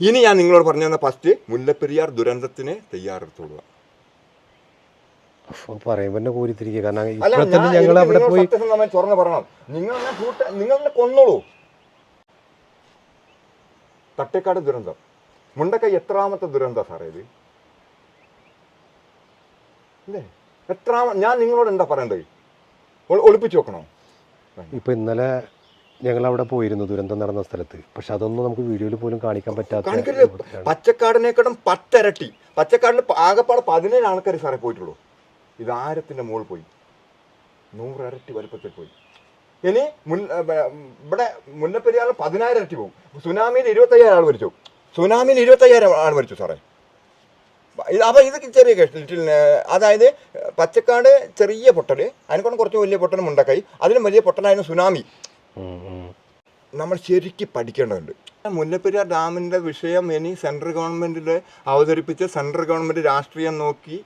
ഇനി ഞാൻ നിങ്ങളോട് പറഞ്ഞു തന്ന ഫസ്റ്റ് മുല്ലപ്പെരിയാർ ദുരന്തത്തിന് തയ്യാറെടുത്തോളുക. പറയുമ്പോൾ കോരിത്തിരിക്കുക. കാരണം തുറന്ന് പറയണം, നിങ്ങളെ കൊന്നോളൂ. തട്ടേക്കാട് ദുരന്തം, മുണ്ടക്കൈ എത്രാമത്തെ ദുരന്തം സാറേ ഇത്? അല്ലേ ഞാൻ നിങ്ങളോട് എന്താ പറയണ്ടത്? ഒളിപ്പിച്ചു വെക്കണോ? ഇപ്പൊ ഇന്നലെ ഞങ്ങൾ അവിടെ പോയിരുന്നു, ദുരന്തം നടന്ന സ്ഥലത്ത്. പക്ഷെ അതൊന്നും നമുക്ക് വീഡിയോയിൽ പോലും കാണിക്കാൻ പറ്റാത്ത. പച്ചക്കാടിനേക്കാളും 10 ഇരട്ടി. പച്ചക്കാടിന് ആകെപ്പാടെ 17 ആൾക്കാർ സാറേ പോയിട്ടുള്ളൂ. ഇത് 1000ന്റെ മുകളിൽ പോയി, 100 ഇരട്ടി വലുപ്പത്തിൽ പോയി. ഇനി ഇവിടെ മുല്ലപ്പെരിയാറിൽ 10,000 ഇരട്ടി പോകും. സുനാമിയിൽ 25,000 ആൾ മരിച്ചു. സുനാമിയിൽ 25,000 ആൾ മരിച്ചു സാറേ. അപ്പോൾ ഇത് ചെറിയ കേസ്. അതായത് പച്ചക്കാട് ചെറിയ പൊട്ടൽ, അതിനെക്കൊണ്ട് കുറച്ച് വലിയ പൊട്ടൽ മുണ്ടക്കൈ, അതിലും വലിയ പൊട്ടലായിരുന്നു സുനാമി. നമ്മൾ ശരിക്കും പഠിക്കേണ്ടതുണ്ട്. മുല്ലപ്പെരിയാർ ഡാമിൻ്റെ വിഷയം ഇനി സെൻട്രൽ ഗവൺമെൻറ്റിൽ അവതരിപ്പിച്ച് സെൻട്രൽ ഗവൺമെൻറ് രാഷ്ട്രീയം നോക്കി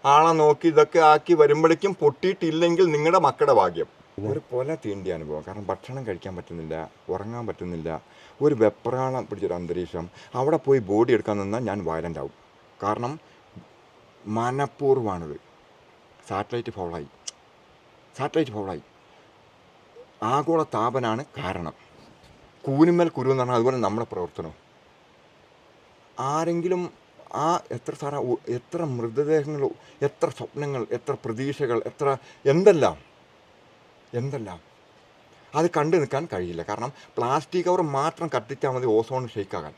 ആളെ നോക്കി ഇതൊക്കെ ആക്കി വരുമ്പോഴേക്കും പൊട്ടിയിട്ടില്ലെങ്കിൽ നിങ്ങളുടെ മക്കളുടെ ഭാഗ്യം. ഒരു കൊല തീണ്ടിയ അനുഭവം. കാരണം ഭക്ഷണം കഴിക്കാൻ പറ്റുന്നില്ല, ഉറങ്ങാൻ പറ്റുന്നില്ല, ഒരു വെപ്രാളം പിടിച്ചൊരു അന്തരീക്ഷം. അവിടെ പോയി ബോഡി എടുക്കാൻ നിന്നാൽ ഞാൻ വയലൻ്റ് ആവും. കാരണം മനഃപൂർവ്വമാണിത്. സാറ്റലൈറ്റ് ഫൗളായി. ആഗോള താപനാണ് കാരണം. കൂനിമേൽ കുരു എന്ന് പറഞ്ഞാൽ അതുപോലെ നമ്മുടെ പ്രവർത്തനം. ആരെങ്കിലും എത്ര മൃതദേഹങ്ങൾ, എത്ര സ്വപ്നങ്ങൾ, എത്ര പ്രതീക്ഷകൾ, എന്തെല്ലാം അത് കണ്ടു നിൽക്കാൻ കഴിയില്ല. കാരണം പ്ലാസ്റ്റിക് കവർ മാത്രം കത്തിച്ചാൽ മതി ഓസോൺ ഷെയ്ക്കാകാൻ.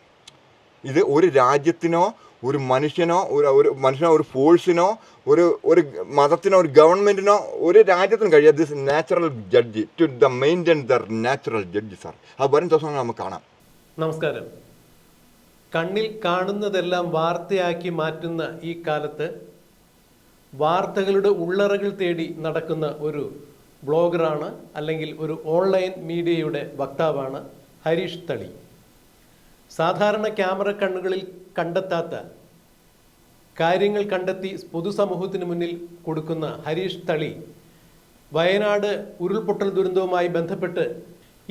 ഇത് ഒരു രാജ്യത്തിനോ ഒരു മനുഷ്യനോ ഒരു ഫോഴ്സിനോ ഒരു മതത്തിനോ ഒരു ഗവൺമെൻറ്റിനോ ഒരു രാജ്യത്തിനും കഴിയാതെ this natural judge to the maintain the natural judge sir. അത് വരും ദിവസങ്ങൾ നമുക്ക് കാണാം. നമസ്കാരം. കണ്ണിൽ കാണുന്നതെല്ലാം വാർത്തയാക്കി മാറ്റുന്ന ഈ കാലത്ത് വാർത്തകളുടെ ഉള്ളറകൾ തേടി നടക്കുന്ന ഒരു ബ്ലോഗറാണ്, അല്ലെങ്കിൽ ഒരു ഓൺലൈൻ മീഡിയയുടെ വക്താവാണ് ഹരീഷ് തളി. സാധാരണ ക്യാമറ കണ്ണുകളിൽ കണ്ടെത്താത്ത കാര്യങ്ങൾ കണ്ടെത്തി പൊതുസമൂഹത്തിന് മുന്നിൽ കൊടുക്കുന്ന ഹരീഷ് തളി വയനാട് ഉരുൾപൊട്ടൽ ദുരന്തവുമായി ബന്ധപ്പെട്ട്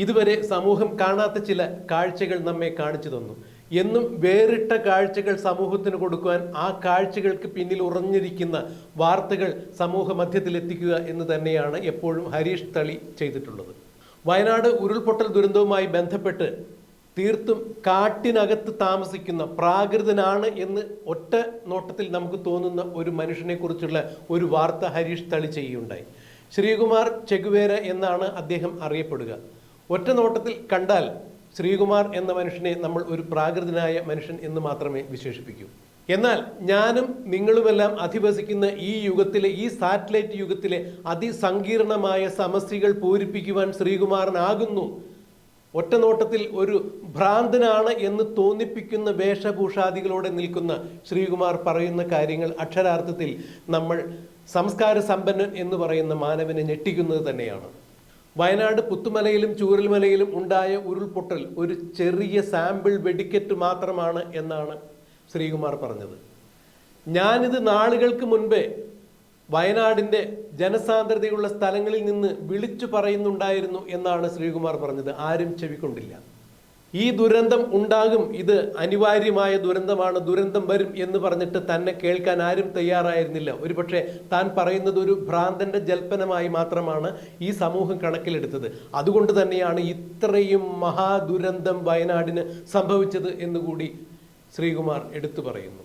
ഇതുവരെ സമൂഹം കാണാത്ത ചില കാഴ്ചകൾ നമ്മെ കാണിച്ചു തന്നു. എന്നും വേറിട്ട കാഴ്ചകൾ സമൂഹത്തിന് കൊടുക്കുവാൻ ആ കാഴ്ചകൾക്ക് പിന്നിൽ ഉറഞ്ഞിരിക്കുന്ന വാർത്തകൾ സമൂഹ മധ്യത്തിൽ എത്തിക്കുക എന്ന് തന്നെയാണ് എപ്പോഴും ഹരീഷ് തളി ചെയ്തിട്ടുള്ളത്. വയനാട് ഉരുൾപൊട്ടൽ ദുരന്തവുമായി ബന്ധപ്പെട്ട് തീർത്തും കാട്ടിനകത്ത് താമസിക്കുന്ന പ്രാകൃതനാണ് എന്ന് ഒറ്റ നോട്ടത്തിൽ നമുക്ക് തോന്നുന്ന ഒരു മനുഷ്യനെ കുറിച്ചുള്ള ഒരു വാർത്ത ഹരീഷ് തളി ചെയ്യുകയുണ്ടായി. ശ്രീകുമാർ ചെഗുവേര എന്നാണ് അദ്ദേഹം അറിയപ്പെടുക. ഒറ്റ നോട്ടത്തിൽ കണ്ടാൽ ശ്രീകുമാർ എന്ന മനുഷ്യനെ നമ്മൾ ഒരു പ്രാകൃതനായ മനുഷ്യൻ എന്ന് മാത്രമേ വിശേഷിപ്പിക്കൂ. എന്നാൽ ഞാനും നിങ്ങളുമെല്ലാം അധിവസിക്കുന്ന ഈ യുഗത്തിലെ, ഈ സാറ്റലൈറ്റ് യുഗത്തിലെ അതിസങ്കീർണമായ സമസ്യകൾ പൂരിപ്പിക്കുവാൻ ശ്രീകുമാറിനാകുന്നു. ഒറ്റ നോട്ടത്തിൽ ഒരു ഭ്രാന്തനാണ് എന്ന് തോന്നിപ്പിക്കുന്ന വേഷഭൂഷാദികളോടെ നിൽക്കുന്ന ശ്രീകുമാർ പറയുന്ന കാര്യങ്ങൾ അക്ഷരാർത്ഥത്തിൽ നമ്മൾ സംസ്കാര സമ്പന്നൻ എന്ന് പറയുന്ന മാനവനെ ഞെട്ടിക്കുന്നത് തന്നെയാണ്. വയനാട് പുത്തുമലയിലും ചൂരൽമലയിലും ഉണ്ടായ ഉരുൾപൊട്ടൽ ഒരു ചെറിയ സാമ്പിൾ വെടിക്കെട്ട് മാത്രമാണ് എന്നാണ് ശ്രീകുമാർ പറഞ്ഞത്. ഞാനിത് നാളുകൾക്ക് മുൻപേ വയനാടിൻ്റെ ജനസാന്ദ്രതയുള്ള സ്ഥലങ്ങളിൽ നിന്ന് വിളിച്ചു പറയുന്നുണ്ടായിരുന്നു എന്നാണ് ശ്രീകുമാർ പറഞ്ഞത്. ആരും ചെവിക്കൊണ്ടില്ല. ഈ ദുരന്തം ഉണ്ടാകും, ഇത് അനിവാര്യമായ ദുരന്തമാണ്, ദുരന്തം വരും എന്ന് പറഞ്ഞിട്ട് തന്നെ കേൾക്കാൻ ആരും തയ്യാറായിരുന്നില്ല. ഒരുപക്ഷെ താൻ പറയുന്നത് ഒരു ഭ്രാന്തന്റെ ജൽപ്പനമായി മാത്രമാണ് ഈ സമൂഹം കണക്കിലെടുത്തത്. അതുകൊണ്ട് തന്നെയാണ് ഇത്രയും മഹാദുരന്തം വയനാടിന് സംഭവിച്ചത് എന്നുകൂടി ശ്രീകുമാർ എടുത്തു പറയുന്നു.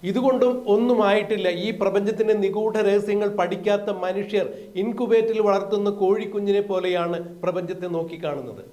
ഇതുകൊണ്ടും ഒന്നും ആയിട്ടില്ല. ഈ പ്രപഞ്ചത്തിന്റെ നിഗൂഢ രഹസ്യങ്ങൾ പഠിക്കാത്ത മനുഷ്യർ ഇൻകുബേറ്ററിൽ വളർത്തുന്ന കോഴിക്കുഞ്ഞിനെ പോലെയാണ് പ്രപഞ്ചത്തെ നോക്കിക്കാണുന്നത്.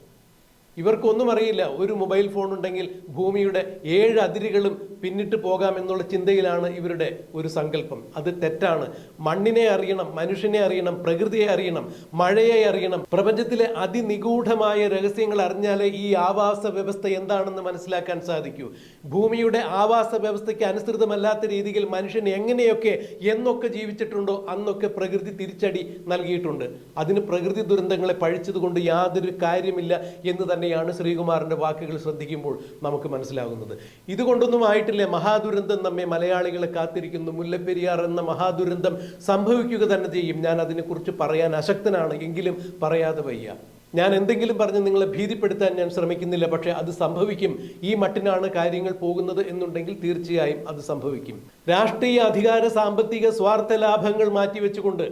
ഇവർക്കൊന്നും അറിയില്ല. ഒരു മൊബൈൽ ഫോൺ ഉണ്ടെങ്കിൽ ഭൂമിയുടെ 7 അതിരുകളും പിന്നിട്ട് പോകാമെന്നുള്ള ചിന്തയിലാണ് ഇവരുടെ ഒരു സങ്കല്പം. അത് തെറ്റാണ്. മണ്ണിനെ അറിയണം, മനുഷ്യനെ അറിയണം, പ്രകൃതിയെ അറിയണം, മഴയെ അറിയണം. പ്രപഞ്ചത്തിലെ അതിനിഗൂഢമായ രഹസ്യങ്ങൾ അറിഞ്ഞാലേ ഈ ആവാസ വ്യവസ്ഥ എന്താണെന്ന് മനസ്സിലാക്കാൻ സാധിക്കൂ. ഭൂമിയുടെ ആവാസ വ്യവസ്ഥയ്ക്ക് അനുസൃതമല്ലാത്ത രീതിയിൽ മനുഷ്യൻ എങ്ങനെയൊക്കെ എന്നൊക്കെ ജീവിച്ചിട്ടുണ്ടോ അന്നൊക്കെ പ്രകൃതി തിരിച്ചടി നൽകിയിട്ടുണ്ട്. അതിന് പ്രകൃതി ദുരന്തങ്ങളെ പഴിച്ചതുകൊണ്ട് യാതൊരു കാര്യമില്ല എന്ന് തന്നെയാണ് ശ്രീകുമാറിന്റെ വാക്കുകൾ ശ്രദ്ധിക്കുമ്പോൾ നമുക്ക് മനസ്സിലാകുന്നത്. ഇതുകൊണ്ടൊന്നും ആയിട്ടില്ല. മഹാദുരന്തം നമ്മെ മലയാളികളെ കാത്തിരിക്കുന്നു. മുല്ലപ്പെരിയാർ എന്ന മഹാദുരന്തം സംഭവിക്കുക തന്നെ ചെയ്യും. ഞാൻ അതിനെക്കുറിച്ച് പറയാൻ അശക്തനാണ്, എങ്കിലും പറയാതെ വയ്യ. ഞാൻ എന്തെങ്കിലും പറഞ്ഞ് നിങ്ങളെ ഭീതിപ്പെടുത്താൻ ഞാൻ ശ്രമിക്കുന്നില്ല, പക്ഷേ അത് സംഭവിക്കും. ഈ മട്ടിനാണ് കാര്യങ്ങൾ പോകുന്നത് എന്നുണ്ടെങ്കിൽ തീർച്ചയായും അത് സംഭവിക്കും. രാഷ്ട്രീയ, അധികാര, സാമ്പത്തിക സ്വാർത്ഥ ലാഭങ്ങൾ മാറ്റിവെച്ചുകൊണ്ട്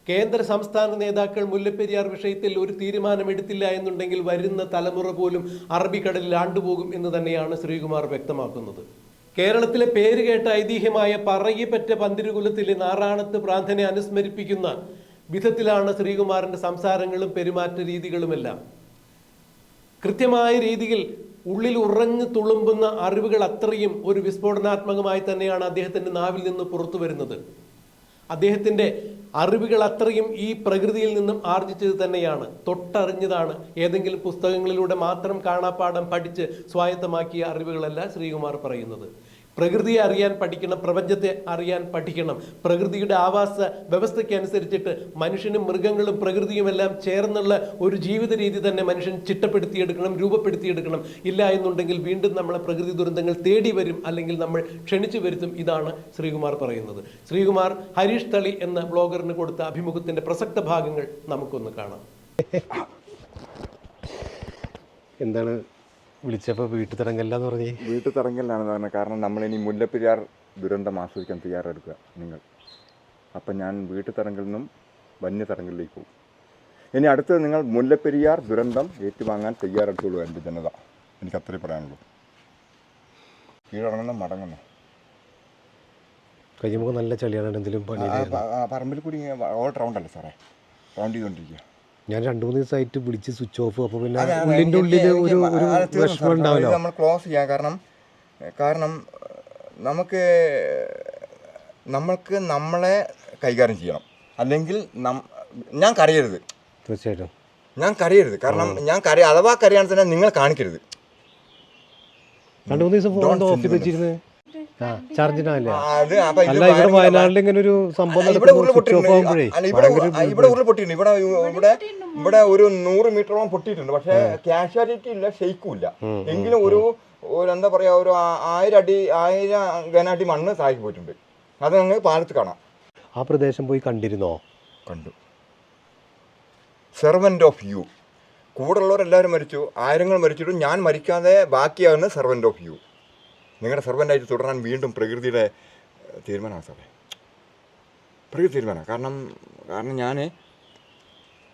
കേന്ദ്ര സംസ്ഥാന നേതാക്കൾ മുല്ലപ്പെരിയാർ വിഷയത്തിൽ ഒരു തീരുമാനമെടുത്തില്ല എന്നുണ്ടെങ്കിൽ വരുന്ന തലമുറ പോലും അറബിക്കടലിൽ ആണ്ടുപോകും എന്ന് തന്നെയാണ് ശ്രീകുമാർ വ്യക്തമാക്കുന്നത്. കേരളത്തിലെ പേരുകേട്ട ഐതിഹ്യമായ പറയിപ്പറ്റ പന്തിരുകുലത്തിലെ നാറാണത്ത് പ്രാന്തനെ അനുസ്മരിപ്പിക്കുന്ന വിധത്തിലാണ് ശ്രീകുമാറിന്റെ സംസാരങ്ങളും പെരുമാറ്റ രീതികളുമെല്ലാം. കൃത്യമായ രീതിയിൽ ഉള്ളിൽ ഉറഞ്ഞു തുളുമ്പുന്ന അറിവുകൾ അത്രയും ഒരു വിസ്ഫോടനാത്മകമായി തന്നെയാണ് അദ്ദേഹത്തിന്റെ നാവിൽ നിന്ന് പുറത്തു വരുന്നത്. അദ്ദേഹത്തിന്റെ അറിവുകൾ അത്രയും ഈ പ്രകൃതിയിൽ നിന്നും ആർജിച്ചത് തന്നെയാണ്, തൊട്ടറിഞ്ഞതാണ്. ഏതെങ്കിലും പുസ്തകങ്ങളിലൂടെ മാത്രം കാണാപ്പാഠം പഠിച്ച് സ്വായത്തമാക്കിയ അറിവുകളല്ല ശ്രീകുമാർ പറയുന്നത്. പ്രകൃതിയെ അറിയാൻ പഠിക്കണം, പ്രപഞ്ചത്തെ അറിയാൻ പഠിക്കണം. പ്രകൃതിയുടെ ആവാസ വ്യവസ്ഥയ്ക്ക് അനുസരിച്ചിട്ട് മനുഷ്യനും മൃഗങ്ങളും പ്രകൃതിയുമെല്ലാം ചേർന്നുള്ള ഒരു ജീവിത രീതി തന്നെ മനുഷ്യൻ ചിട്ടപ്പെടുത്തിയെടുക്കണം, രൂപപ്പെടുത്തിയെടുക്കണം. ഇല്ല എന്നുണ്ടെങ്കിൽ വീണ്ടും നമ്മളെ പ്രകൃതി ദുരന്തങ്ങൾ തേടി വരും, അല്ലെങ്കിൽ നമ്മൾ ക്ഷണിച്ചു വരുത്തും. ഇതാണ് ശ്രീകുമാർ പറയുന്നത്. ശ്രീകുമാർ ഹരീഷ് തളി എന്ന ബ്ലോഗറിന് കൊടുത്ത അഭിമുഖത്തിന്റെ പ്രസക്ത ഭാഗങ്ങൾ നമുക്കൊന്ന് കാണാം. എന്താണ് വിളിച്ചപ്പോൾ വീട്ടു തടങ്കല്ലാന്ന് പറഞ്ഞേ? വീട്ടു തടങ്കലിലാണെന്ന് പറഞ്ഞത് കാരണം നമ്മളിനി മുല്ലപ്പെരിയാർ ദുരന്തം ആസ്വദിക്കാൻ തയ്യാറെടുക്കുക നിങ്ങൾ. അപ്പം ഞാൻ വീട്ടു തടങ്കലിൽ നിന്നും വന്യ തടങ്കലിലേക്ക് പോകും. ഇനി അടുത്തത് നിങ്ങൾ മുല്ലപ്പെരിയാർ ദുരന്തം ഏറ്റുവാങ്ങാൻ തയ്യാറെടുത്തോളൂ എൻ്റെ ജനത. എനിക്ക് അത്രേ പറയാനുള്ളൂ. കീഴടങ്ങുന്ന മടങ്ങുന്നു. കഴിയുമ്പോൾ നല്ല ചളിയാണ്. എന്തെങ്കിലും പണി പറമ്പിൽ കൂടി ഓൾ റൗണ്ടല്ലേ സാറേ, റൗണ്ട് ചെയ്തുകൊണ്ടിരിക്കുക. ഞാൻ 2-3 ദിവസമായിട്ട് വിളിച്ച് സ്വിച്ച് ഓഫ്. അപ്പോൾ പിന്നെ ഉള്ളിൻ്റെ ഉള്ളിൽ ഒരു വിഷമം ഉണ്ടാവില്ല. നമ്മൾ ക്ലോസ് ചെയ്യാം. കാരണം നമ്മൾക്ക് നമ്മളെ കൈകാര്യം ചെയ്യണം. അല്ലെങ്കിൽ ഞാൻ കരയരുത്. തീർച്ചയായിട്ടും ഞാൻ കരയരുത്. കാരണം അഥവാ കരയാണെന്ന് തന്നെ നിങ്ങൾ കാണിക്കരുത്. 2-3 ദിവസം ഫോൺ ഓഫ് വെച്ചിരുന്നത് ചാർജിനല്ലേ? അല്ല, ഇവിടെ വയനാട്ടിൽ ഇങ്ങനെ ഒരു സംഭവം ഇവിടെ ഉരുൾപൊട്ടിയിട്ടുണ്ട്. ഇവിടെ ഒരു 100 മീറ്ററോളം പൊട്ടിയിട്ടുണ്ട്. പക്ഷെ കാഷ്വാലിറ്റി ഇല്ല, ഷെയ്ക്കും ഇല്ല. എങ്കിലും ഒരു എന്താ പറയാ, ഒരു 1000 ഘനാടി മണ്ണ് താഴേക്ക് പോയിട്ടുണ്ട്. അത് ഞങ്ങൾ പാലത്ത് കാണാം. ആ പ്രദേശം പോയി കണ്ടിരുന്നോ? കണ്ടു. Servant of U. കൂടെയുള്ളവരെല്ലാവരും മരിച്ചു, ആയിരങ്ങൾ മരിച്ചിട്ടും ഞാൻ മരിക്കാതെ ബാക്കിയാണ് സെർവൻ്റ് ഓഫ് യു. നിങ്ങളുടെ സെർവൻ്റായിട്ട് തുടരാൻ വീണ്ടും പ്രകൃതിയുടെ തീരുമാനമാണ് സാറേ. പ്രകൃതി തീരുമാനമാണ്. കാരണം ഞാൻ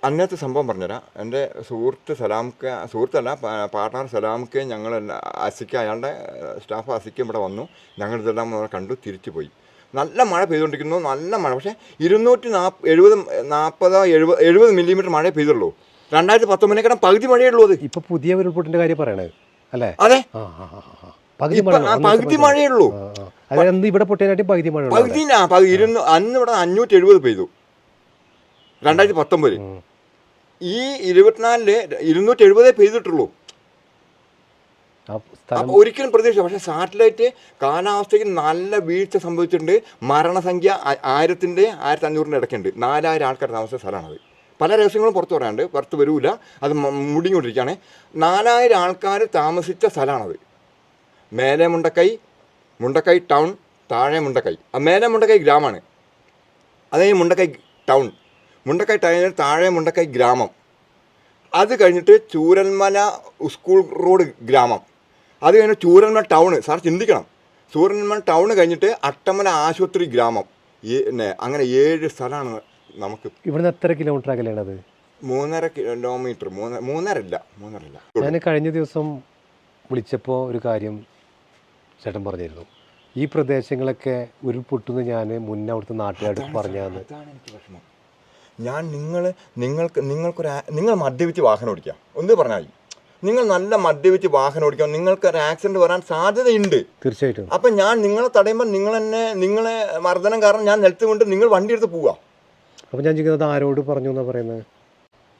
അന്നത്തെ സംഭവം പറഞ്ഞുതരാം. എൻ്റെ സുഹൃത്തല്ല പാർട്ട്ണർ സലാംക്ക്, ഞങ്ങൾ അസിക്ക്, അയാളുടെ സ്റ്റാഫ് അസിക്ക് ഇവിടെ വന്നു. ഞങ്ങളിതെല്ലാം കണ്ടു തിരിച്ചു പോയി. നല്ല മഴ പെയ്തുകൊണ്ടിരിക്കുന്നു, നല്ല മഴ. പക്ഷേ 270 മില്ലിമീറ്റർ മഴ പെയ്തുള്ളൂ. 2019 പകുതി മഴയേ ഉള്ളൂ. അത് ഇപ്പോൾ പുതിയ ഉരുൾപൊട്ടിൻ്റെ കാര്യം പറയണത് അല്ലേ? അതെ, പകുതി മഴയേ ഉള്ളൂ. ഇവിടെ പൊട്ടിയതിനായിട്ട് പകുതി മഴ. അന്ന് ഇവിടെ 570 പെയ്തു 2019. ഈ 24 270 പെയ്തിട്ടുള്ളൂ. ഒരിക്കലും പ്രതീക്ഷ. പക്ഷേ സാറ്റലൈറ്റ് കാലാവസ്ഥയ്ക്ക് നല്ല വീഴ്ച സംഭവിച്ചിട്ടുണ്ട്. മരണസംഖ്യ 1000-1500 ഇടയ്ക്കുണ്ട്. 4000 ആൾക്കാർ താമസിച്ച സ്ഥലമാണത്. പല രഹസ്യങ്ങളും പുറത്ത് വരൂല, അത് മുടിഞ്ഞുകൊണ്ടിരിക്കുകയാണ്. 4000 ആൾക്കാർ താമസിച്ച സ്ഥലമാണത്. മേലെ മുണ്ടക്കൈ ടൗൺ, താഴെ മുണ്ടക്കൈ. മേലെ മുണ്ടക്കൈ ഗ്രാമമാണ്, അതേ മുണ്ടക്കൈ ടൗൺ. മുണ്ടക്കൈ ടൗണിൽ താഴെ മുണ്ടക്കൈ ഗ്രാമം. അത് കഴിഞ്ഞിട്ട് ചൂരൽമല സ്കൂൾ റോഡ് ഗ്രാമം. അത് കഴിഞ്ഞ് ചൂരൽമല ടൗണ്. സാർ ചിന്തിക്കണം, ചൂരൽമല ടൗണ് കഴിഞ്ഞിട്ട് അട്ടമല ആശുപത്രി ഗ്രാമം. അങ്ങനെ 7 സ്ഥലമാണ് നമുക്ക്. ഇവിടുന്ന് എത്ര കിലോമീറ്റർ അകലെയാണത്? 3.5 കിലോമീറ്റർ. 3.5 ഇല്ല. ഞാൻ കഴിഞ്ഞ ദിവസം വിളിച്ചപ്പോൾ ഒരു കാര്യം ചേട്ടൻ പറഞ്ഞിരുന്നു. ഈ പ്രദേശങ്ങളൊക്കെ ഉരുൾപൊട്ടുന്ന ഞാൻ മുന്നേ അവിടുത്തെ നാട്ടുകാർക്ക് പറഞ്ഞാന്ന്. അതാണ് എനിക്ക് വിഷമം. ഞാൻ നിങ്ങൾ മദ്യപിച്ച് വാഹനം ഓടിക്കുക ഒന്ന് പറഞ്ഞാൽ മതി. നിങ്ങൾ നല്ല മദ്യപിച്ച് വാഹനം ഓടിക്കുക, നിങ്ങൾക്ക് ഒരു ആക്സിഡന്റ് വരാൻ സാധ്യതയുണ്ട്. തീർച്ചയായിട്ടും. അപ്പം ഞാൻ നിങ്ങളെ തടയുമ്പോൾ നിങ്ങളെ മർദ്ദനം കാരണം ഞാൻ നിലത്ത് കൊണ്ട് നിങ്ങൾ വണ്ടി എടുത്ത് പോവുക. അപ്പം ഞാൻ ചോദിക്കുന്നത് ആരോട് പറഞ്ഞു എന്നാ പറയുന്നത്?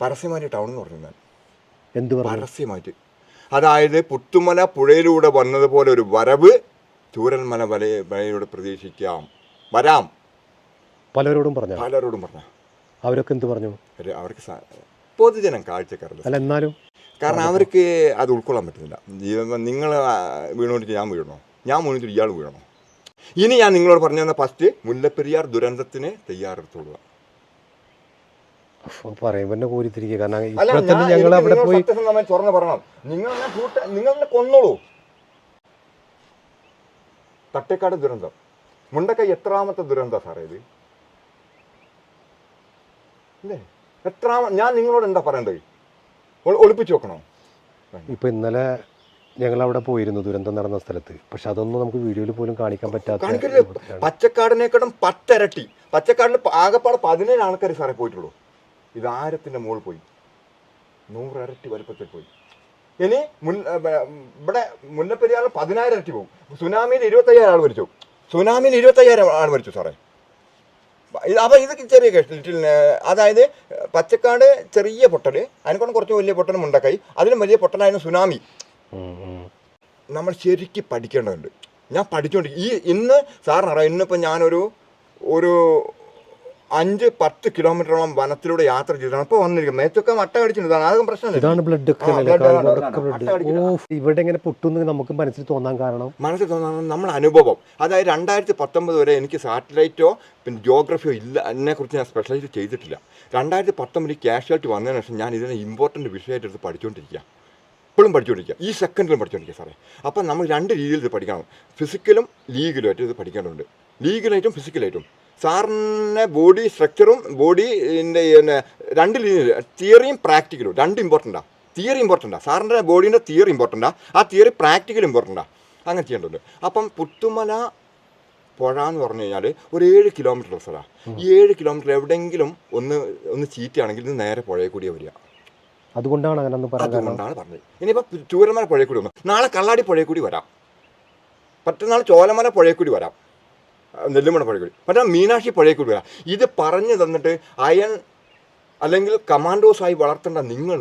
പരസ്യമായിട്ട് ടൗൺ എന്ന് പറഞ്ഞു. ഞാൻ എന്ത് പറഞ്ഞു? പരസ്യമായിട്ട്. അതായത് പുത്തുമല പുഴയിലൂടെ വന്നതുപോലെ ഒരു വരവ് ചൂരൽമല വലയിലൂടെ പ്രതീക്ഷിക്കാം, വരാം. പലരോടും പറഞ്ഞു. അവരൊക്കെ എന്ത് പറഞ്ഞു? അവർക്ക് പൊതുജനം കാഴ്ചക്കാരല്ല. അല്ല, എന്നാലും കാരണം അവർക്ക് അത് ഉൾക്കൊള്ളാൻ പറ്റുന്നില്ല. നിങ്ങൾ വീണോണ്ടിട്ട് ഞാൻ വീഴണോ, ഞാൻ വീണിട്ട് ഇയാൾ വീഴണോ? ഇനി ഞാൻ നിങ്ങളോട് പറഞ്ഞു തന്ന ഫസ്റ്റ് മുല്ലപ്പെരിയാർ ദുരന്തത്തിന് തയ്യാറെടുത്തോളുക. പറയുമ്പോൾ തന്നെ കോരിത്തിരിക്കുക. കാരണം അല്ല, ഇപ്പോൾ തന്നെ ഞങ്ങൾ അവിടെ പോയി സത്യസന്ധമായി തുറന്ന് പറയണം. നിങ്ങൾ എന്നെ കൊന്നോളൂ. തട്ടേക്കാട് ദുരന്തം, മുണ്ടക്കൈ എത്രാമത്തെ ദുരന്തം സാറേ ഇത്? അല്ലേ? ഞാൻ നിങ്ങളോട് എന്താ പറയണ്ടത്? ഒളിപ്പിച്ചു വെക്കണോ? ഇപ്പോൾ ഇന്നലെ ഞങ്ങൾ അവിടെ പോയിരുന്നു ദുരന്തം നടന്ന സ്ഥലത്ത്. പക്ഷെ അതൊന്നും നമുക്ക് വീഡിയോയിൽ പോലും കാണിക്കാൻ പറ്റാത്ത. പച്ചക്കാടിനേക്കാളും 10 ഇരട്ടി. പച്ചക്കാടിൽ ആകെപ്പാടെ 17 ആൾക്കാർ സാറേ പോയിട്ടുള്ളൂ. ഇത് 1000ന്റെ മുകളിൽ പോയി, 100 ഇരട്ടി വലുപ്പത്തിൽ പോയി. ഇനി ഇവിടെ മുല്ലപ്പെരിയാറിൽ 10,000 ഇരട്ടി പോകും. സുനാമിയിൽ 25,000 ആൾ മരിച്ചു. സുനാമിയിൽ 25,000 ആൾ മരിച്ചു സാറേ. അപ്പോൾ ഇത് ചെറിയ കേട്ടിൽ, അതായത് പച്ചക്കാട് ചെറിയ പൊട്ടൽ, അതിനെക്കൊണ്ട് കുറച്ച് വലിയ പൊട്ടൽ മുണ്ടക്കൈ, അതിലും വലിയ പൊട്ടലായിരുന്നു സുനാമി. നമ്മൾ ശരിക്കും പഠിക്കേണ്ടതുണ്ട്. ഞാൻ പഠിച്ചുകൊണ്ടിരിക്കും. ഇന്ന് സാറിനറിയാം, ഇന്നിപ്പോൾ ഞാനൊരു 5-10 കിലോമീറ്ററോളം വനത്തിലൂടെ യാത്ര ചെയ്താണ് ഇപ്പോൾ വന്നിരിക്കുന്നത്. മേത്തൊക്കെ മട്ട കടിച്ചിട്ടുണ്ട്. അതൊക്കെ പ്രശ്നമില്ല. ഇതാണ് ബ്ലഡ്. ഇവിടെ എങ്ങനെ പൊട്ടുന്നു നമുക്ക് മനസ്സിൽ തോന്നാൻ കാരണം നമ്മുടെ അനുഭവം. അതായത് 2019 വരെ എനിക്ക് സാറ്റലൈറ്റോ പിന്നെ ജിയോഗ്രഫിയോ ഇല്ല, അതിനെക്കുറിച്ച് ഞാൻ സ്പെഷ്യലൈസ് ചെയ്തിട്ടില്ല. 2019 ക്യാഷ്വാലിറ്റി വന്നതിന് ശേഷം ഞാൻ ഇതിനെ ഇമ്പോർട്ടൻറ്റ് വിഷയമായിട്ട് എടുത്ത് പഠിച്ചുകൊണ്ടിരിക്കുക. ഇപ്പോഴും പഠിച്ചുകൊണ്ടിരിക്കുക, ഈ സെക്കൻഡിലും പഠിച്ചുകൊണ്ടിരിക്കുക സാറേ. അപ്പം നമ്മൾ 2 രീതിയിൽ ഇത് പഠിക്കണം. ഫിസിക്കലും ലീഗലുമായിട്ട് ഇത് പഠിക്കേണ്ടതുണ്ട്. ലീഗലായിട്ടും ഫിസിക്കലായിട്ടും. സാറിൻ്റെ ബോഡി സ്ട്രക്ചറും ബോഡീൻ്റെ 2 രീതിയിൽ, തിയറിയും പ്രാക്ടിക്കലും 2 ഇമ്പോർട്ടൻ്റാണ്. തിയറി ഇമ്പോർട്ടൻ്റാണ്, സാറിൻ്റെ ബോഡീൻ്റെ തിയറി ഇമ്പോർട്ടൻ്റാണ്, ആ തിയറി പ്രാക്ടിക്കൽ ഇമ്പോർട്ടൻ്റാണ്. അങ്ങനെ ചെയ്യേണ്ടതുണ്ട്. അപ്പം പുത്തുമല പുഴ എന്ന് പറഞ്ഞു കഴിഞ്ഞാൽ ഒരു 7 കിലോമീറ്റർ സ്ഥലമാണ്. ഈ 7 കിലോമീറ്റർ എവിടെയെങ്കിലും ഒന്ന് ചീറ്റുകയാണെങ്കിൽ ഇത് നേരെ പുഴയിൽ കൂടിയേ വരിക. അതുകൊണ്ടാണ് പറഞ്ഞത്. ഇനിയിപ്പോൾ ചൂരമല പുഴയിൽ കൂടി വന്നു, നാളെ കള്ളാടി പുഴയിൽ കൂടി വരാം, മറ്റന്നാൾ ചോലമല പുഴയിൽ കൂടി വരാം, നെല്ലുമല പുഴയിൽ കൂടി, മറ്റന്നാൾ മീനാക്ഷി പുഴയിൽ കൂടി വരാം. ഇത് പറഞ്ഞു തന്നിട്ട് അയൺ അല്ലെങ്കിൽ കമാൻഡോസായി വളർത്തേണ്ട നിങ്ങൾ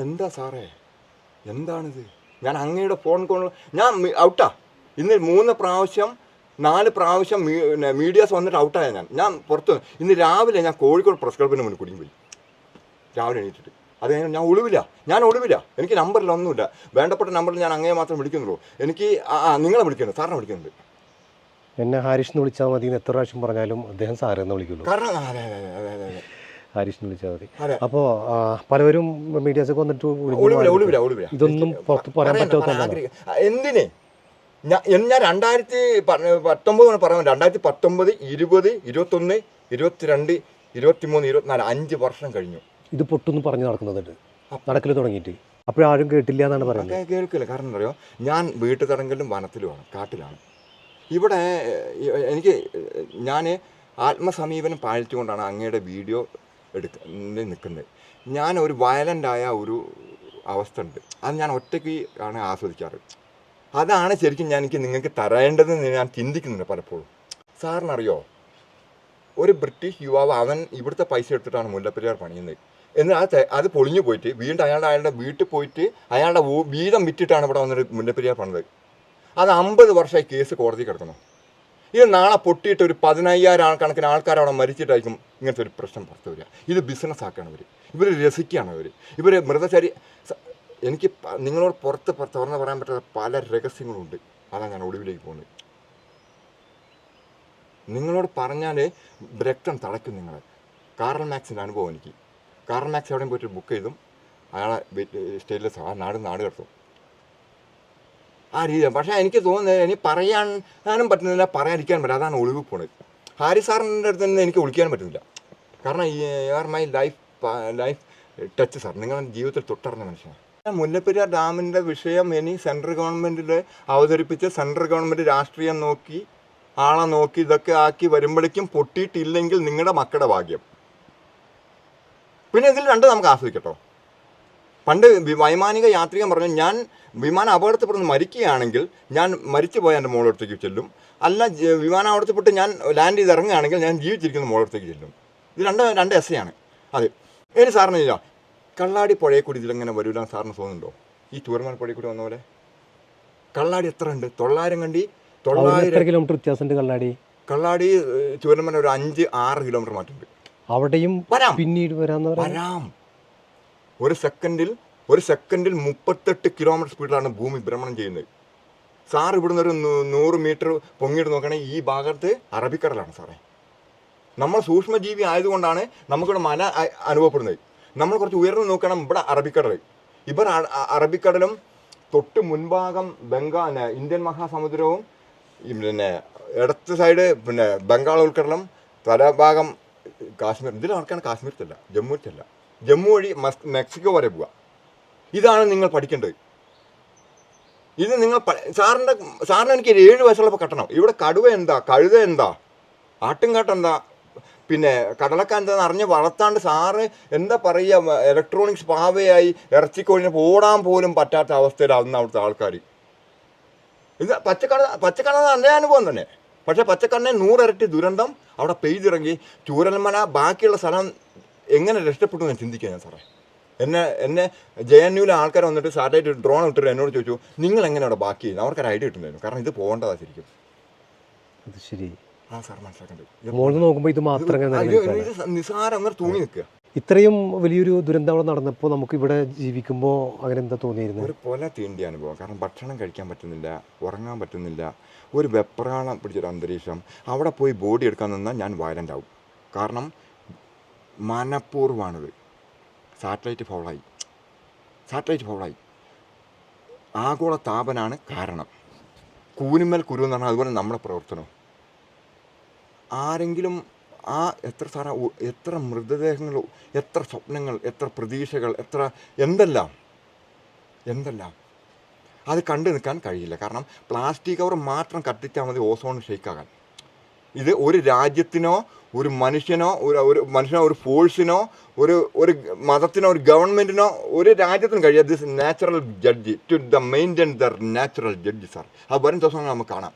എന്താ സാറേ, എന്താണിത്? ഞാൻ അങ്ങയുടെ ഫോൺ കോൾ ഞാൻ ഔട്ടാ. ഇന്ന് 3 പ്രാവശ്യം 4 പ്രാവശ്യം മീഡിയാസ് വന്നിട്ട് ഔട്ടായ ഞാൻ പുറത്ത്. ഇന്ന് രാവിലെ ഞാൻ കോഴിക്കോട് പ്രസ് ക്ലബിന് മുന്നിൽ കുടുങ്ങി പോയി, രാവിലെ എണീറ്റിട്ട്. അത് ഞാൻ ഒളിവില്ല, എനിക്ക് നമ്പറില്ല, ഒന്നുമില്ല. വേണ്ടപ്പെട്ട നമ്പറിൽ ഞാൻ അങ്ങയെ മാത്രം വിളിക്കുന്നുള്ളൂ. എനിക്ക് നിങ്ങളെ വിളിക്കുന്നുണ്ട്, സാറിനെ വിളിക്കുന്നുണ്ട്. എന്നെ ഹാരിഷ് എന്ന് വിളിച്ചാൽ മതി. എത്ര പ്രാവശ്യം പറഞ്ഞാലും അദ്ദേഹം സാറെന്ന് വിളിക്കുള്ളൂ. കാരണം ഹാരിഷിന് വിളിച്ചാൽ മതി. അപ്പോൾ പലവരും മീഡിയാസൊക്കെ വന്നിട്ട് ഇതൊന്നും പുറത്ത് പറയാൻ പറ്റാത്ത എന്തിനെ ഞാൻ 2019 പറയാൻ 2019, 20, 21, 22, 23, 24 5 വർഷം കഴിഞ്ഞു. ഇത് പൊട്ടൊന്നും പറഞ്ഞു നടക്കൽ തുടങ്ങിയിട്ട് അപ്പോഴാരും കേട്ടില്ല എന്നാണ് പറയുന്നത്. കേൾക്കില്ല. കാരണം എന്താ പറയുക, ഞാൻ വീട്ടു തടങ്കലിലും വനത്തിലുമാണ്, കാട്ടിലാണ്. ഇവിടെ ഞാൻ ആത്മസമീപനം പാലിച്ചുകൊണ്ടാണ് അങ്ങയുടെ വീഡിയോ നിൽക്കുന്നത്. ഞാൻ ഒരു വയലൻ്റായ ഒരു അവസ്ഥ ഉണ്ട്, അത് ഞാൻ ഒറ്റയ്ക്ക് ആണ് ആസ്വദിക്കാറ്. അതാണ് ശരിക്കും എനിക്ക് നിങ്ങൾക്ക് തരേണ്ടതെന്ന് ഞാൻ ചിന്തിക്കുന്നുണ്ട് പലപ്പോഴും. സാറിനറിയോ, ഒരു ബ്രിട്ടീഷ് യുവാവ് അവൻ ഇവിടുത്തെ പൈസ എടുത്തിട്ടാണ് മുല്ലപ്പെരിയാർ പണിയുന്നത്. എന്നാൽ അത് പൊളിഞ്ഞു പോയിട്ട് വീണ്ടും അയാളുടെ വീട്ടിൽ പോയിട്ട് അയാളുടെ വീതം വിറ്റിട്ടാണ് ഇവിടെ വന്നിട്ട് മുല്ലപ്പെരിയാർ പണിത്. അത് 50 വർഷമായി കേസ് കോടതി കിടക്കുന്നു. ഇത് നാളെ പൊട്ടിയിട്ട് ഒരു 15,000 കണക്കിന് ആൾക്കാർ അവിടെ മരിച്ചിട്ടായിരിക്കും ഇങ്ങനത്തെ ഒരു പ്രശ്നം പുറത്ത് വരിക. ഇത് ബിസിനസ്സാക്കാണ് ഇവർ രസിക്കുകയാണ് ഇവർ മൃതശരീ. എനിക്ക് നിങ്ങളോട് തുറന്ന് പറയാൻ പറ്റാത്ത പല രഹസ്യങ്ങളുണ്ട്. അതാണ് ഞാൻ ഒടുവിലേക്ക് പോകുന്നത്. നിങ്ങളോട് പറഞ്ഞാൽ രക്തം തളയ്ക്കും നിങ്ങൾ. കാറൽ മാക്സിൻ്റെ അനുഭവം എനിക്ക്. കാറൽ മാക്സ് എവിടെയും പോയിട്ട് ബുക്ക് ചെയ്തും അയാളെ സ്റ്റേറ്റ്ലെസ് നാട് കിടത്തും ആ രീതിയാണ്. പക്ഷേ എനിക്ക് തോന്നുന്നത് എനിക്ക് പറയാനും പറ്റുന്നില്ല, പറയാതിരിക്കാൻ പറ്റില്ല. അതാണ് ഒളിവ് പോണത്. ഹാരി സാറിൻ്റെ അടുത്ത് നിന്ന് എനിക്ക് വിളിക്കാനും പറ്റുന്നില്ല. കാരണം are my life touch sir. നിങ്ങളുടെ ജീവിതത്തിൽ തൊട്ടറിഞ്ഞ മനുഷ്യനാണ്. മുല്ലപ്പെരിയാർ ഡാമിൻ്റെ വിഷയം ഇനി സെൻട്രൽ ഗവൺമെൻറ്റിൽ അവതരിപ്പിച്ച് സെൻട്രൽ ഗവൺമെൻറ് രാഷ്ട്രീയം നോക്കി ആളെ നോക്കി ഇതൊക്കെ ആക്കി വരുമ്പോഴേക്കും പൊട്ടിയിട്ടില്ലെങ്കിൽ നിങ്ങളുടെ മക്കളുടെ ഭാഗ്യം. പിന്നെ ഇതിൽ 2 നമുക്ക് ആസ്വദിക്കട്ടോ. പണ്ട് വൈമാനിക യാത്രികൻ പറഞ്ഞു, ഞാൻ വിമാനം അപകടത്തിൽപ്പെടുന്ന മരിക്കുകയാണെങ്കിൽ ഞാൻ മരിച്ചു പോയ എൻ്റെ മോളടുത്തേക്ക് ചെല്ലും, അല്ല വിമാനം അപകടത്തിൽപ്പെട്ട് ഞാൻ ലാൻഡ് ചെയ്ത് ഇറങ്ങുകയാണെങ്കിൽ ഞാൻ ജീവിച്ചിരിക്കുന്ന മോളടുത്തേക്ക് ചെല്ലും. ഇത് 2 എസ്സയാണ്. അത് ഇനി സാറിനില്ല, കള്ളാടി പുഴയെ കൂടി ഇതിലെങ്ങനെ വരില്ല സാറിന് തോന്നുന്നുണ്ടോ? ഈ ചൂരമല പുഴയിൽ കൂടി വന്ന പോലെ കള്ളാടി എത്ര ഉണ്ട്? 900 കണ്ടി 900 കിലോമീറ്റർ വ്യത്യാസമുണ്ട്. കള്ളാടി ചൂരമല ഒരു 5-6 കിലോമീറ്റർ മാറ്റുണ്ട്. അവിടെയും പിന്നീട് വരാം. ഒരു സെക്കൻഡിൽ 38 കിലോമീറ്റർ സ്പീഡിലാണ് ഭൂമി ഭ്രമണം ചെയ്യുന്നത്. സാർ ഇവിടുന്ന് ഒരു 100 മീറ്റർ പൊങ്ങിയിട്ട് നോക്കുകയാണെങ്കിൽ ഈ ഭാഗത്ത് അറബിക്കടലാണ് സാറേ. നമ്മൾ സൂക്ഷ്മജീവി ആയതുകൊണ്ടാണ് നമുക്കിവിടെ മന അനുഭവപ്പെടുന്നത്. നമ്മൾ കുറച്ച് ഉയർന്നു നോക്കണം. ഇവിടെ അറബിക്കടൽ, അറബിക്കടലും തൊട്ട് മുൻഭാഗം ഇന്ത്യൻ മഹാസമുദ്രവും പിന്നെ ഇടത്ത് സൈഡ് പിന്നെ ബംഗാൾ ഉൾക്കടലും തലഭാഗം കാശ്മീർ. ഇതിൽ ആൾക്കാണ് കാശ്മീരത്തല്ല, ജമ്മുവിലല്ല. ജമ്മു വഴി മെക്സിക്കോ വരെ പോവുക. ഇതാണ് നിങ്ങൾ പഠിക്കേണ്ടത്. ഇത് നിങ്ങൾ സാറിന് എനിക്ക് 7 വയസ്സുള്ളപ്പോൾ കട്ടണം. ഇവിടെ കടുവ എന്താ, കഴുത എന്താ, ആട്ടുംകാട്ടെന്താ, പിന്നെ കടലക്ക എന്താണെന്ന് അറിഞ്ഞ് വളർത്താണ്ട് സാറ് എന്താ പറയുക, ഇലക്ട്രോണിക്സ് പാവയായി ഇറച്ചിക്കോഴിനെ ഓടാൻ പോലും പറ്റാത്ത അവസ്ഥയിലാവുന്ന അവിടുത്തെ ആൾക്കാർ. ഇത് പച്ചക്കട നല്ല അനുഭവം തന്നെ. പക്ഷേ പച്ചക്കടനെ 100 ഇരട്ടി ദുരന്തം അവിടെ പെയ്തിറങ്ങി ചൂരൽമല ബാക്കിയുള്ള സ്ഥലം എങ്ങനെ രക്ഷപ്പെട്ടു എന്ന് ചിന്തിക്കുക ഞാൻ സാറേ. എന്നെ JNUവിലെ ആൾക്കാർ വന്നിട്ട് സാറ്റലൈറ്റ് ഡ്രോൺ ഇട്ടിട്ട് എന്നോട് ചോദിച്ചു, നിങ്ങൾ എങ്ങനെ അവിടെ ബാക്കി ചെയ്യുന്നത്? അവർക്കൊരു ഐഡിയ കിട്ടുന്നുണ്ടായിരുന്നു. കാരണം ഇത് പോകേണ്ടതാ ശരിക്കും. അത് ശരി. ആ സാർ മനസ്സിലാക്കേണ്ടത്. നോക്കുമ്പോൾ ഇത് മാത്രം നിസാരം അങ്ങനെ തൂങ്ങി നിൽക്കുക. ഇത്രയും വലിയൊരു ദുരന്തം അവിടെ നടന്നപ്പോൾ നമുക്ക് ഇവിടെ ജീവിക്കുമ്പോൾ അങ്ങനെ എന്താ തോന്നിയിരുന്നത്? ഒരു കൊല തീണ്ടിയ അനുഭവം. കാരണം ഭക്ഷണം കഴിക്കാൻ പറ്റുന്നില്ല, ഉറങ്ങാൻ പറ്റുന്നില്ല, ഒരു വെപ്രാളം പിടിച്ചൊരു അന്തരീക്ഷം. അവിടെ പോയി ബോഡി എടുക്കാൻ നിന്നാൽ ഞാൻ വയലൻ്റ് ആവും. കാരണം മനഃപൂർവ്വമാണിത്. സാറ്റലൈറ്റ് ഫൗളായി. ആഗോള താപനാണ് കാരണം. കൂനിമേൽ കുരു എന്ന് പറഞ്ഞാൽ അതുപോലെ നമ്മുടെ പ്രവർത്തനം. ആരെങ്കിലും എത്ര മൃതദേഹങ്ങൾ, എത്ര സ്വപ്നങ്ങൾ, എത്ര പ്രതീക്ഷകൾ, എന്തെല്ലാം അത് കണ്ടു നിൽക്കാൻ കഴിയില്ല. കാരണം പ്ലാസ്റ്റിക് കവർ മാത്രം കത്തിച്ചാൽ മതി ഓസോൺ ഷെയ്ക്കാകാൻ. ഇത് ഒരു രാജ്യത്തിനോ ഒരു മനുഷ്യനോ ഒരു ഫോഴ്സിനോ ഒരു മതത്തിനോ ഒരു ഗവൺമെൻറ്റിനോ ഒരു രാജ്യത്തിനും കഴിയാതെ this natural judge to the maintain the natural judge sir. ആ വരും ദിവസങ്ങൾ നമുക്ക് കാണാം.